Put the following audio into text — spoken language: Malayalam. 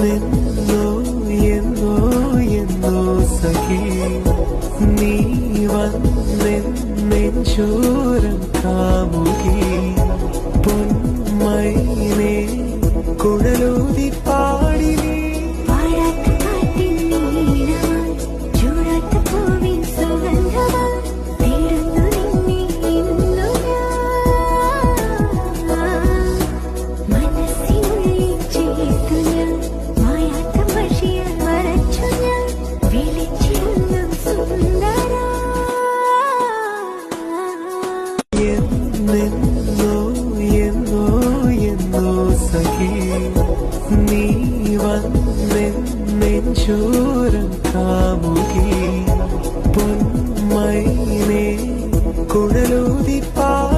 എന്നോ എന്നോ എന്നോ സഖി നീ വന്നെഞ്ചോരം കാമുകി പൊന്മൈനെ കുഴലൂതി പാടി എന്നോ എന്നോ എന്നോ സഖി നീ വന്നെഞ്ചോരം കാമുകി പൊന്മൈനെ കുഴലൂതി പാടി